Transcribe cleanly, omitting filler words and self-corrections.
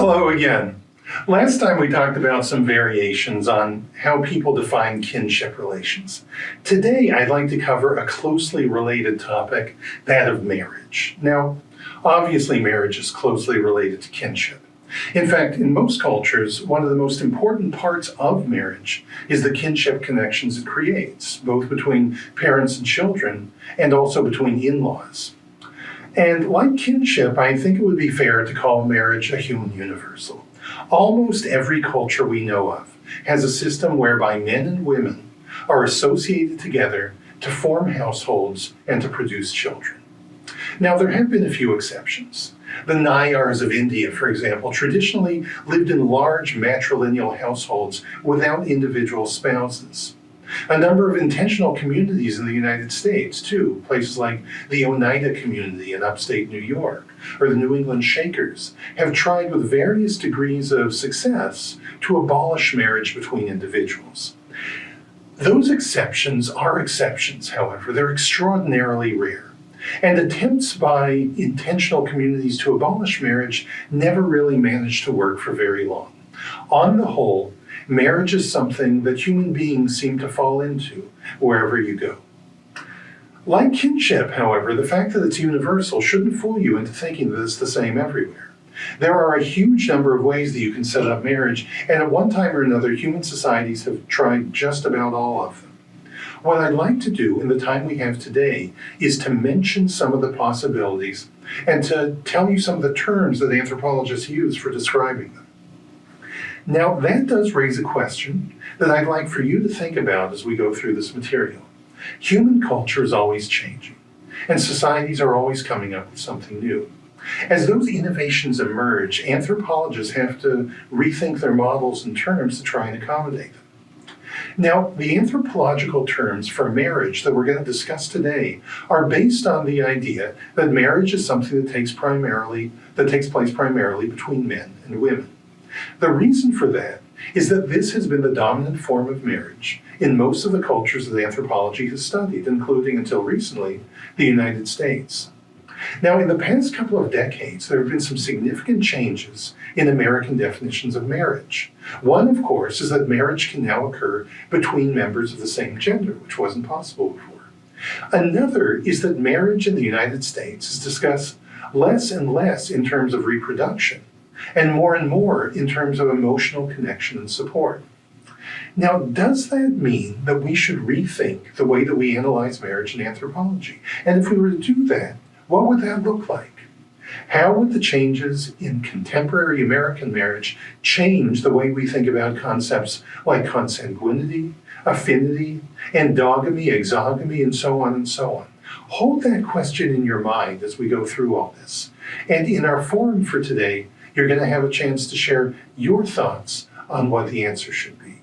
Hello again. Last time we talked about some variations on how people define kinship relations. Today I'd like to cover a closely related topic, that of marriage. Now, obviously marriage is closely related to kinship. In fact, in most cultures, one of the most important parts of marriage is the kinship connections it creates, both between parents and children and also between in-laws. And like kinship, I think it would be fair to call marriage a human universal. Almost every culture we know of has a system whereby men and women are associated together to form households and to produce children. Now, there have been a few exceptions. The Nayars of India, for example, traditionally lived in large matrilineal households without individual spouses. A number of intentional communities in the United States, too, places like the Oneida community in upstate New York, or the New England Shakers, have tried with various degrees of success to abolish marriage between individuals. Those exceptions are exceptions, however. They're extraordinarily rare. And attempts by intentional communities to abolish marriage never really managed to work for very long. On the whole, marriage is something that human beings seem to fall into wherever you go. Like kinship, however, the fact that it's universal shouldn't fool you into thinking that it's the same everywhere. There are a huge number of ways that you can set up marriage, and at one time or another, human societies have tried just about all of them. What I'd like to do in the time we have today is to mention some of the possibilities and to tell you some of the terms that anthropologists use for describing them. Now, that does raise a question that I'd like for you to think about as we go through this material. Human culture is always changing, and societies are always coming up with something new. As those innovations emerge, anthropologists have to rethink their models and terms to try and accommodate them. Now, the anthropological terms for marriage that we're going to discuss today are based on the idea that marriage is something that takes place primarily between men and women. The reason for that is that this has been the dominant form of marriage in most of the cultures that anthropology has studied, including, until recently, the United States. Now, in the past couple of decades, there have been some significant changes in American definitions of marriage. One, of course, is that marriage can now occur between members of the same gender, which wasn't possible before. Another is that marriage in the United States is discussed less and less in terms of reproduction, and more in terms of emotional connection and support. Now, does that mean that we should rethink the way that we analyze marriage in anthropology? And if we were to do that, what would that look like? How would the changes in contemporary American marriage change the way we think about concepts like consanguinity, affinity, endogamy, exogamy, and so on and so on? Hold that question in your mind as we go through all this. And in our forum for today, you're going to have a chance to share your thoughts on what the answer should be.